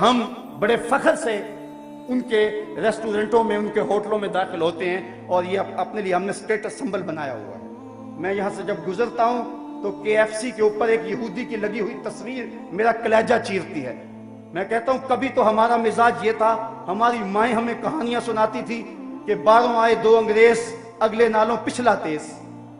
ہم بڑے فخر سے ان کے ریسٹورنٹوں میں، ان کے ہوٹلوں میں داخل ہوتے ہیں، اور یہ اپنے لیے ہم نے اسٹیٹس سمبل بنایا ہوا ہے۔ میں یہاں سے جب گزرتا ہوں تو KFC کے اوپر ایک یہودی کی لگی ہوئی تصویر میرا کلیجہ چیرتی ہے۔ میں کہتا ہوں کبھی تو ہمارا مزاج یہ تھا، ہماری مائیں ہمیں کہانیاں سناتی تھی کہ باروں آئے دو انگریز، اگلے نالوں پچھلا تیز۔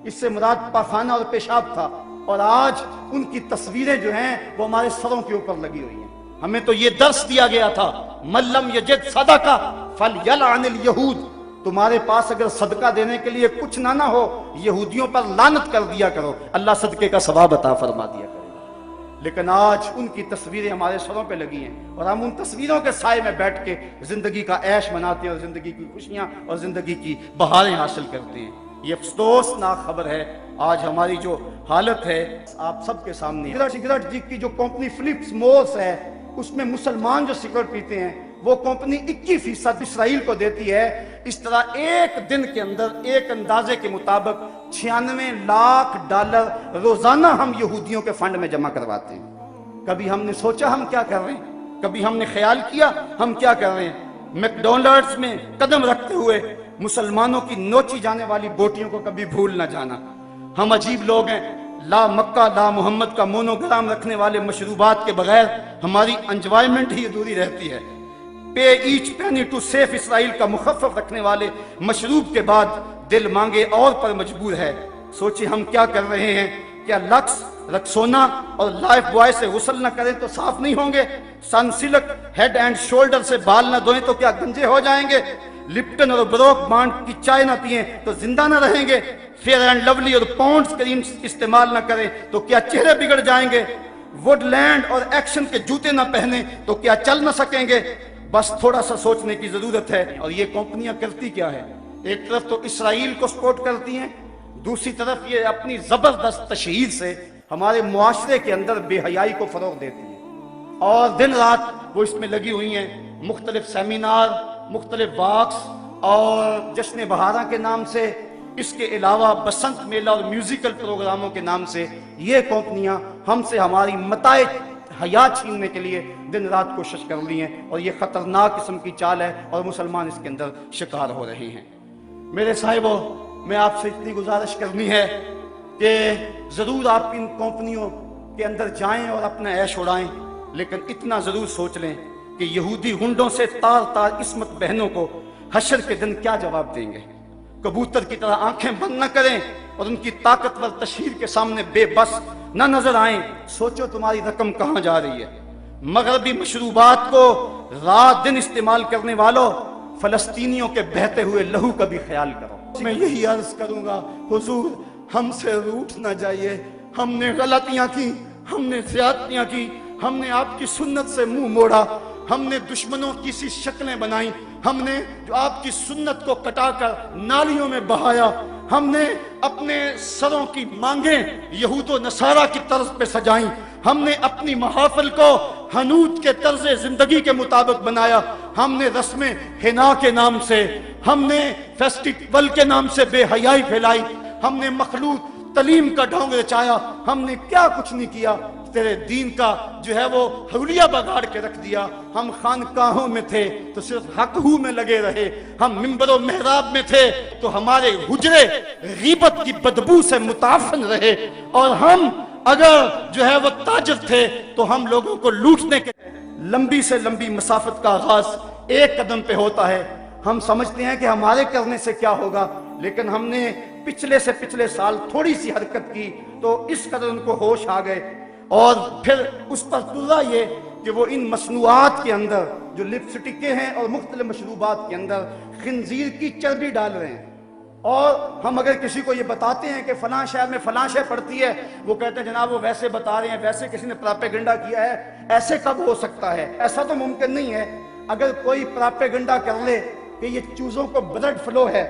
اس سے مراد پاخانہ اور پیشاب تھا، اور آج ان کی تصویریں جو ہیں وہ ہمارے سروں کے اوپر لگی ہوئی ہیں۔ ہمیں تو یہ درس دیا گیا تھا، من لم یجد صدقہ فلیلعن الیہود، تمہارے پاس اگر صدقہ دینے کے لیے کچھ نہ ہو، یہودیوں پر لعنت کر دیا کرو، اللہ صدقے کا ثواب عطا فرما دیا کرے گا۔ لیکن آج ان کی تصویریں ہمارے سروں پہ لگی ہیں، اور ہم ان تصویروں کے سائے میں بیٹھ کے زندگی کا عیش مناتے ہیں، اور زندگی کی خوشیاں اور زندگی کی بہاریں حاصل کرتے ہیں۔ یہ افسوسناک خبر ہے آج ہماری جو حالت ہے آپ سب کے سامنے ہے۔ سگریٹ کی جو کمپنی فلپس مورس ہے، اس میں مسلمان جو سگریٹ پیتے ہیں وہ کمپنی 21% اسرائیل کو دیتی ہے۔ اس طرح ایک دن کے اندر ایک اندازے کے مطابق 96 لاکھ ڈالر روزانہ ہم یہودیوں کے فنڈ میں جمع کرواتے ہیں۔ کبھی ہم نے سوچا ہم کیا کر رہے ہیں؟ کبھی ہم نے خیال کیا ہم کیا کر رہے ہیں؟ میکڈونلڈز میں قدم رکھتے ہوئے مسلمانوں کی نوچی جانے والی بوٹیوں کو کبھی بھول نہ جانا۔ ہم عجیب لوگ ہیں، لا مکہ لا محمد کا مونوگرام رکھنے والے مشروبات کے بغیر ہماری انجوائمنٹ ہی ادھوری رہتی ہے۔ پے ایچ پینی ٹو سیف اسرائیل کا مخفف رکھنے والے مشروب کے بعد دل مانگے اور پر مجبور ہے۔ سوچیں ہم کیا کر رہے ہیں؟ کیا لکس، رکسونا اور لائف بوائے سے غسل نہ کریں تو صاف نہیں ہوں گے؟ سن سلک ہیڈ اینڈ شولڈر سے بال نہ دھوئیں تو کیا گنجے ہو جائیں گے؟ لپٹن اور بروک بانڈ کی چائے نہ پئیں تو زندہ نہ رہیں گے؟ فیئر اینڈ لولی اور پونڈز کریم استعمال نہ کریں تو کیا چہرے بگڑ جائیں گے؟ ووڈ لینڈ اور ایکشن کے جوتے نہ پہنیں تو کیا چل نہ سکیں گے؟ بس تھوڑا سا سوچنے کی ضرورت ہے۔ اور یہ کمپنیاں کرتی کیا ہے؟ ایک طرف تو اسرائیل کو سپورٹ کرتی ہیں، دوسری طرف یہ اپنی زبردست تشہیر سے ہمارے معاشرے کے اندر بے حیائی کو فروغ دیتی ہیں، اور دن رات وہ اس میں لگی ہوئی ہیں۔ مختلف سیمینار، مختلف واکس اور جشن بہارہ کے نام سے، اس کے علاوہ بسنت میلہ اور میوزیکل پروگراموں کے نام سے یہ کمپنیاں ہم سے ہماری متاع حیات چھیننے کے لیے دن رات کوشش کر لی ہیں، اور یہ خطرناک قسم کی چال ہے، اور مسلمان اس کے اندر شکار ہو رہے ہیں۔ میرے صاحبوں، میں آپ سے اتنی گزارش کرنی ہے کہ ضرور آپ ان کمپنیوں کے اندر جائیں اور اپنا عیش اڑائیں، لیکن اتنا ضرور سوچ لیں کہ یہودی ہنڈوں سے تار تار عصمت بہنوں کو حشر کے دن کیا جواب دیں گے۔ کبوتر کی طرح آنکھیں بند نہ کریں اور ان کی طاقتور تشہیر کے سامنے بے بس نہ نظر آئیں۔ سوچو تمہاری رقم کہاں جا رہی ہے؟ مغربی مشروبات کو رات دن استعمال کرنے والوں، فلسطینیوں کے بہتے ہوئے لہو کا بھی خیال کرو۔ میں یہی عرض کروں گا، حضور ہم سے روٹھ نہ جائیے، ہم نے غلطیاں کی، ہم نے زیادتیاں کی، ہم نے آپ کی سنت سے منہ موڑا، ہم نے دشمنوں کی سی شکلیں بنائیں، ہم نے جو آپ کی سنت کو کٹا کر نالیوں میں بہایا، ہم نے اپنے سروں کی مانگیں یہود و نصارہ کی طرز پہ سجائیں، ہم نے اپنی محافل کو حنوت کے طرز زندگی کے مطابق بنایا، ہم نے رسمیں حنا کے نام سے، ہم نے فیسٹیول کے نام سے بے حیائی پھیلائی، ہم نے مخلوط تعلیم کا ڈھونگ رچایا، ہم نے کیا کچھ نہیں کیا، تیرے دین کا جو ہے وہ حولیہ بگاڑ کے رکھ دیا۔ ہم خانقاہوں میں تھے تو صرف حق ہو میں لگے رہے، ہم منبر و محراب میں تھے تو ہمارے حجرے غیبت کی بدبو سے متعفن رہے، اور ہم اگر جو ہے وہ تاجر تھے تو ہم لوگوں کو لوٹنے کے لمبی سے لمبی مسافت کا آغاز ایک قدم پہ ہوتا ہے۔ ہم سمجھتے ہیں کہ ہمارے کرنے سے کیا ہوگا، لیکن ہم نے پچھلے سے پچھلے سال تھوڑی سی حرکت کی تو اس قدر ان کو ہوش آ گئے، اور پھر اس پر ترا یہ کہ وہ ان مصنوعات کے اندر جو لپسٹکیں ہیں اور مختلف مشروبات کے اندر خنزیر کی چربی ڈال رہے ہیں۔ اور ہم اگر کسی کو یہ بتاتے ہیں کہ فلاں شہر میں فلاں شے پڑتی ہے، وہ کہتے ہیں جناب وہ ویسے بتا رہے ہیں، ویسے کسی نے پراپیگنڈا کیا ہے، ایسے کب ہو سکتا ہے؟ ایسا تو ممکن نہیں ہے۔ اگر کوئی پراپیگنڈا کر لے کہ یہ چوزوں کو بلڈ فلو ہے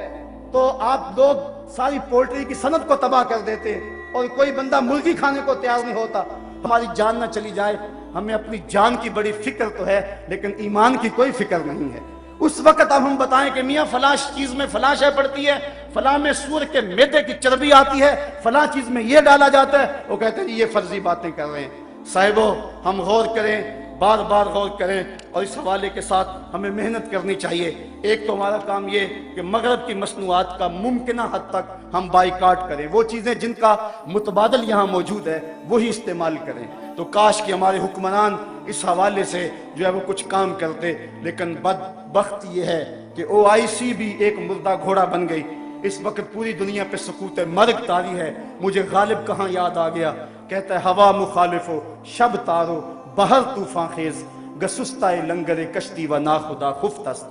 تو آپ لوگ ساری پولٹری کی صنعت کو تباہ کر دیتے، اور کوئی بندہ مرغی کھانے کو تیار نہیں ہوتا۔ ہماری جان نہ چلی جائے، ہمیں اپنی جان کی بڑی فکر تو ہے لیکن ایمان کی کوئی فکر نہیں ہے۔ اس وقت اب ہم بتائیں کہ میاں فلاں چیز میں فلاں شے پڑتی ہے، فلاں میں سور کے میدے کی چربی آتی ہے، فلاں چیز میں یہ ڈالا جاتا ہے، وہ کہتے ہیں یہ فرضی باتیں کر رہے ہیں۔ صاحبو ہم غور کریں बार बार गौर करें और इस हवाले के साथ हमें मेहनत करनी चाहिए। एक तो हमारा काम ये कि मगरब की मसनूआत का मुमकिना हद तक हम बाइकाट करें, वो चीज़ें जिनका मुतबादल यहाँ मौजूद है वही इस्तेमाल करें। तो काश कि हमारे हुक्मरान इस हवाले से जो है वो कुछ काम करते, लेकिन बदबख्त ये है कि OIC भी एक मुर्दा घोड़ा बन गई। इस वक्त पूरी दुनिया पे सकूत मर्ग तारी है। मुझे गालिब कहाँ याद आ गया, कहता है हवा मुखालिफो शब तारो बहर तूफान खेज गसुस्ताए लंगरे कश्ती व नाखुदा खुफ्तस्त।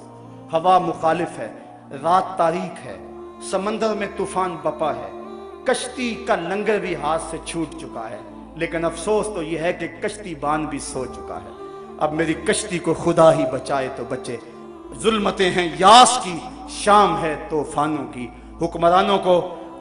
हवा मुखालिफ है, रात तारीक है, समंदर में तूफान बपा है, कश्ती का लंगर भी हाथ से छूट चुका है, लेकिन अफसोस तो यह है कि कश्ती बान भी सो चुका है। अब मेरी कश्ती को खुदा ही बचाए तो बचे। जुल्मतें हैं यास की, शाम है तूफानों की। हुक्मरानों को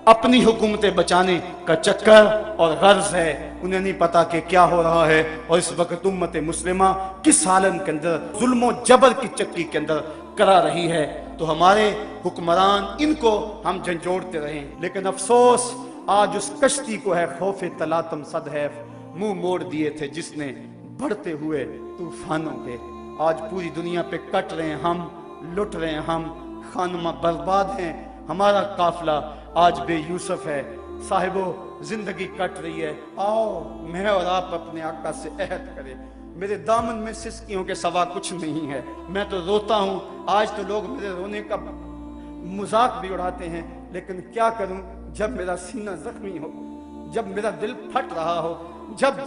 अपनी हुकूमतें बचाने का चक्कर और गर्ज है, उन्हें नहीं पता कि क्या हो रहा है। और इस वक्त उम्मत मुस्लिमा किस हालत के अंदर जुल्म जबर की चक्की के अंदर करा रही है। तो हमारे हुक्मरान इनको हम झंझोड़ते रहें, लेकिन अफसोस आज उस कश्ती को है खौफ तलातम सदहैफ मुंह मोड़ दिए थे जिसने बढ़ते हुए तूफानों के। आज पूरी दुनिया पे कट रहे हैं हम, लुट रहे हैं हम, खानमा बर्बाद हैं, हमारा काफिला आज बेयूसुफ है। साहिबो जिंदगी कट रही है, आओ मैं और आप अपने आका से अहद करें। मेरे दामन में सिसकियों के सवा कुछ नहीं है, मैं तो रोता हूँ। आज तो लोग मेरे रोने का मजाक भी उड़ाते हैं, लेकिन क्या करूं जब मेरा सीना जख्मी हो, जब मेरा दिल फट रहा हो, जब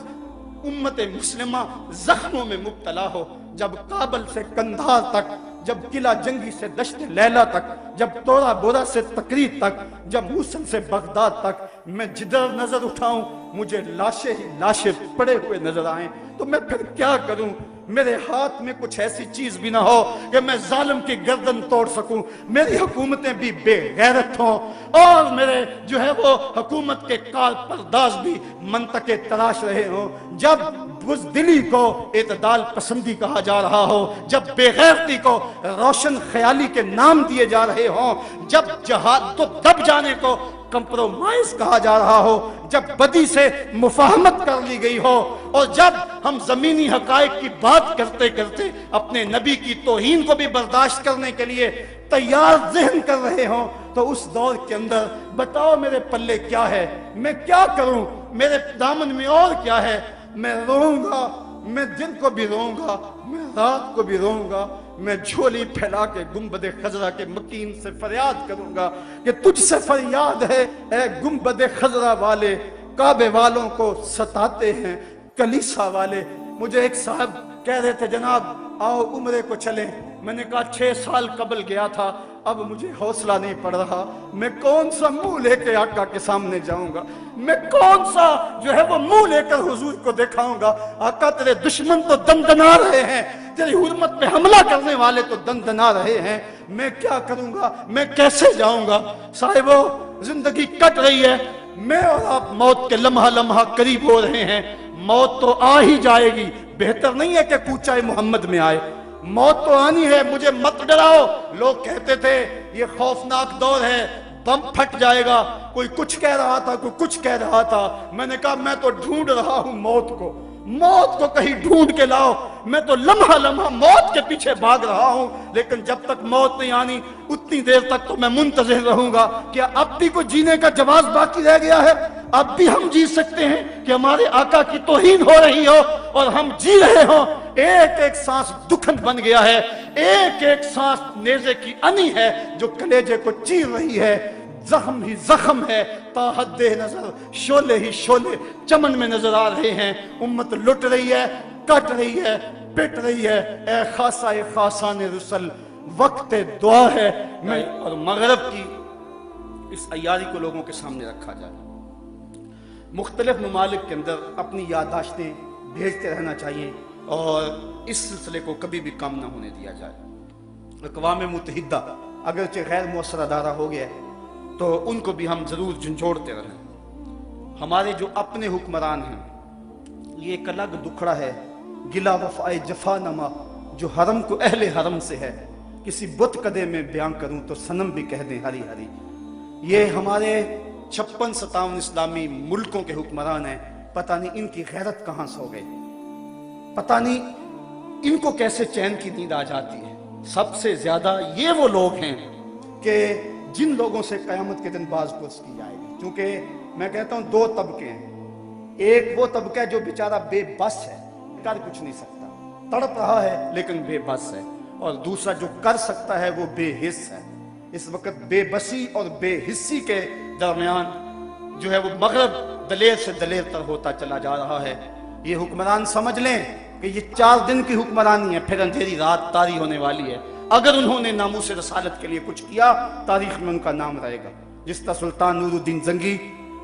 उम्मत मुस्लिमा जख्मों में मुब्तला हो, जब काबल से कंधार तक, जब किला जंगी से दश्त लैला तक, जब तोरा बोरा से तकरीर तक, जब मूसल से बगदाद तक मैं जिधर नजर उठाऊं मुझे लाशें ही लाशें पड़े हुए नजर आए, तो मैं फिर क्या करूं। मेरे हाथ में कुछ ऐसी चीज भी ना हो कि मैं जालिम की गर्दन तोड़ सकूं, मेरी हुकूमतें भी बेगैरत हों और मेरे जो है वो हुकूमत के कार परदाज भी मंतके तलाश रहे हों। जब बुज़दिली को एतदाल पसंदी कहा जा रहा हो, जब बेगैरती को रोशन ख्याली के नाम दिए जा रहे हों, जब जहाद तो दब जाने को कंप्रोमाइज कहा जा रहा हो, जब बदी से मुफाहमत कर ली गई हो, और जब हम जमीनी हकायक की बात करते करते अपने नबी की तौहीन को भी बर्दाश्त करने के लिए तैयार ज़हन कर रहे हों, तो उस दौर के अंदर बताओ मेरे पल्ले क्या है, मैं क्या करूं, मेरे दामन में और क्या है। मैं रोऊंगा, मैं दिन को भी रोऊंगा, मैं रात को भी रोऊंगा, मैं झोली फैला के गुंबद खजरा के मकीन से फरियाद करूंगा कि तुझसे फरियाद है ए गुंबद खजरा वाले, काबे वालों को सताते हैं कलीसा वाले। मुझे एक साहब कह रहे थे जनाब आओ उम्रे को चलें, मैंने कहा 6 साल कबल गया था, अब मुझे हौसला नहीं पड़ रहा, मैं कौन सा मुंह लेके आका के सामने जाऊंगा, मैं कौन सा जो है वो मुंह लेकर हुजूर को दिखाऊंगा। आका तेरे दुश्मन तो दंदना रहे हैं, तेरी हुर्मत पे हमला करने वाले तो दंदना रहे हैं, मैं क्या करूंगा, मैं कैसे जाऊंगा। साहिबो जिंदगी कट रही है, मैं और आप मौत के लम्हा लम्हा करीब हो रहे हैं। मौत तो आ ही जाएगी, बेहतर नहीं है कि कूचा मोहम्मद में आए, मौत तो आनी है, मुझे मत डराओ। लोग कहते थे ये खौफनाक दौर है, बम फट जाएगा, कोई कुछ कह रहा था, कोई कुछ कह रहा था। मैंने कहा मैं तो ढूंढ रहा हूं मौत को, मौत को कहीं ढूंढ के लाओ, मैं तो लम्हा लम्हा मौत के पीछे भाग रहा हूं, लेकिन जब तक मौत नहीं आनी उतनी देर तक तो मैं मुंतज़िर रहूंगा। क्या अब भी कोई जीने का जवाब बाकी रह गया है? अब भी हम जी सकते हैं कि हमारे आका की तौहीन हो रही हो और हम जी रहे हो। एक एक सांस दुखन बन गया है, एक एक सांस नेज़े की अनी है जो कलेजे को चीर रही है। जख्म ही जख्म है, ताहद्दे नजर शोले ही शोले चमन में नजर आ रहे हैं। उम्मत लुट रही है, कट रही है, पिट रही है। ए खासा ए खासान रुसल वक्त दुआ है। मैं और मगरब की इस अयारी को लोगों के सामने रखा जाए, मुख्तलिफ ममालिक के अंदर अपनी याददाश्तें भेजते रहना चाहिए और इस सिलसिले को कभी भी कम ना होने दिया जाए। अक़वाम मुत्तहिदा अगरचे गैर मुअस्सर अदारा हो गया तो उनको भी हम जरूर झंझोड़ते रहें। हमारे जो अपने हुक्मरान हैं ये एक अलग दुखड़ा है, गिला वफ़ाए जफानमा जो हरम को अहले हरम से है। किसी बुत कदे में बयान करूं तो सनम भी कह दें हरी हरी। ये हमारे 56-57 इस्लामी मुल्कों के हुक्मरान हैं, पता नहीं इनकी गैरत कहां से हो गई, पता नहीं इनको कैसे चैन की नींद आ जाती है। सबसे ज्यादा ये वो लोग हैं कि जिन लोगों से कयामत के दिन बाज़पुरस की जाएगी। क्योंकि मैं कहता हूं दो तबके हैं, एक वो तबका है जो बेचारा बेबस है, कर कुछ नहीं सकता, तड़प रहा है लेकिन बेबस है, और दूसरा जो कर सकता है वो बेहिस है। इस वक्त बेबसी और बेहिस्सी के दरमियान जो है वो मगरब दलेर से दलेर तर होता चला जा रहा है। ये हुक्मरान समझ लें कि ये 4 दिन की हुक्मरानी है, फिर अंधेरी रात तारी होने वाली है। अगर उन्होंने नामूस रसालत के लिए कुछ किया, तारीख में उनका नाम रहेगा। जिस तरह सुल्तान नूरुद्दीन जंगी,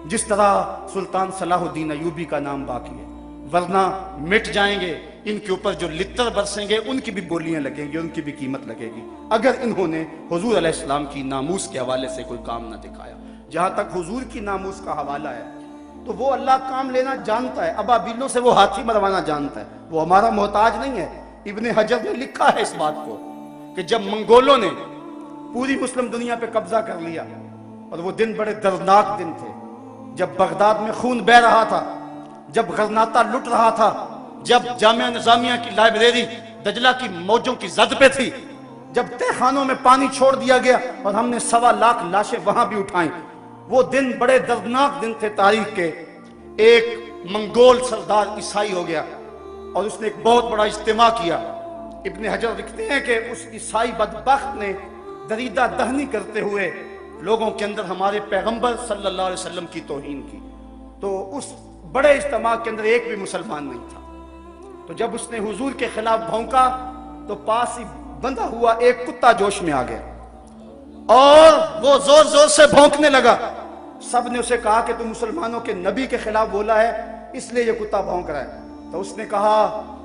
जिस तरह सुल्तान सलाहुद्दीन अयूबी का नाम बाकी है, वरना मिट जाएंगे। इनके ऊपर जो लित्तर बरसेंगे उनकी भी बोलियां लगेंगी, उनकी भी कीमत लगेगी, अगर इन्होंने हुजूर अलैहिस्सलाम की नामूस के हवाले से कोई काम ना दिखाया। जहां तक हुजूर की नामूस का हवाला है तो वो अल्लाह काम लेना जानता है, अबाबिलों से वो हाथी मरवाना जानता है, वो हमारा मोहताज नहीं है। इब्ने हजर ने लिखा है इस बात को कि जब मंगोलों ने पूरी मुस्लिम दुनिया पे कब्जा कर लिया, और वो दिन बड़े दर्दनाक दिन थे, जब बगदाद में खून बह रहा था, जब गजनाता लुट रहा था, जब जामिया निजामिया की लाइब्रेरी दजला की मौजों की जद पे थी, जब तहखानों में पानी छोड़ दिया गया और हमने 1.25 लाख लाशें वहां भी उठाई, वो दिन बड़े दर्दनाक दिन थे तारीख के। एक मंगोल सरदार ईसाई हो गया और उसने एक बहुत बड़ा इज्तिमा किया। इब्ने हजर लिखते हैं कि उस ईसाई बदबख्त ने दरीदा दहनी करते हुए लोगों के अंदर हमारे पैगंबर सल्लल्लाहु अलैहि वसल्लम की तौहीन की। तो उस बड़े इज्तिमा के अंदर एक भी मुसलमान नहीं था। तो जब उसने हुजूर के खिलाफ भौंका तो पास ही बंधा हुआ एक कुत्ता जोश में आ गया और वो जोर जोर से भौंकने लगा। सब ने उसे कहा कि तू मुसलमानों के नबी के खिलाफ बोला है, इसलिए ये कुत्ता भौंक रहा है। तो उसने कहा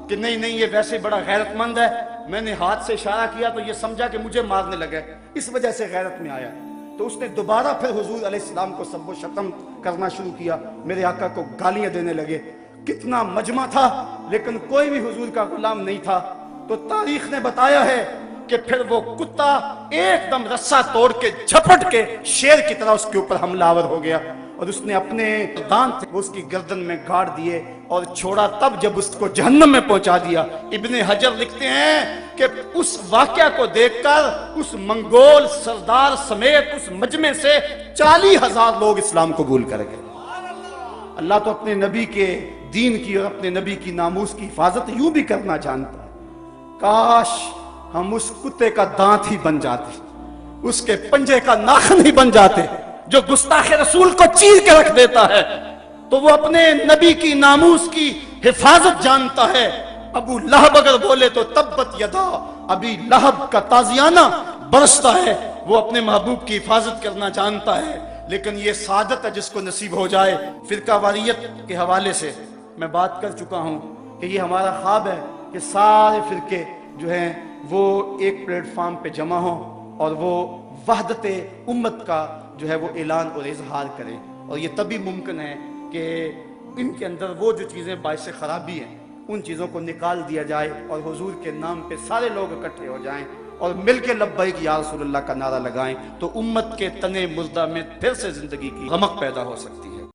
कि नहीं नहीं, ये वैसे बड़ा गैरतमंद है, मैंने हाथ से इशारा किया तो ये समझा कि मुझे मारने लगे, इस वजह से गैरत में आया। तो उसने दोबारा फिर हुजूर अलैहिस्सलाम को सब्बो शतम करना शुरू किया, मेरे आका को गालियां देने लगे। कितना मजमा था, लेकिन कोई भी हुजूर का गुलाम नहीं था। तो तारीख ने बताया है कि फिर वो कुत्ता एकदम रस्सा तोड़ के झपट के शेर की तरह उसके ऊपर हमलावर हो गया और उसने अपने दांत वो उसकी गर्दन में गाड़ दिए और छोड़ा, तब जब उसको जहन्नम में पहुंचा दिया। इब्ने हजर लिखते हैं कि उस वाकया को देखकर उस मंगोल सरदार समेत उस मजमे से 40,000 लोग इस्लाम कबूल कर गए। अल्लाह तो अपने नबी के दीन की और अपने नबी की नामूस की हिफाजत यूं भी करना जानता है। काश हम उस कुत्ते का दांत ही बन जाते, उसके पंजे का नाखन ही बन जाते, जो गुस्ताखे रसूल को चीर के रख देता है। तो वो अपने नबी की नामूस की हिफाजत जानता है। अबू लहब अगर बोले तो तब्बत यदा अभी लहब का ताजियाना बरसता है। वो अपने महबूब की हिफाजत करना जानता है। लेकिन ये सादत है जिसको नसीब हो जाए। फिरका वारियत के हवाले से मैं बात कर चुका हूं कि ये हमारा ख्वाब है कि सारे फिरके जो हैं वो एक प्लेटफॉर्म पे जमा हो और वो वहदत उम्मत का जो है वो ऐलान और इजहार करें। और ये तभी मुमकिन है कि इनके अंदर वो जो चीज़ें बाइस खराबी हैं उन चीज़ों को निकाल दिया जाए और हुजूर के नाम पे सारे लोग इकट्ठे हो जाएं और मिल के लब्बैक या रसूलल्लाह का नारा लगाएं, तो उम्मत के तने मुर्दा में फिर से जिंदगी की रमक पैदा हो सकती है।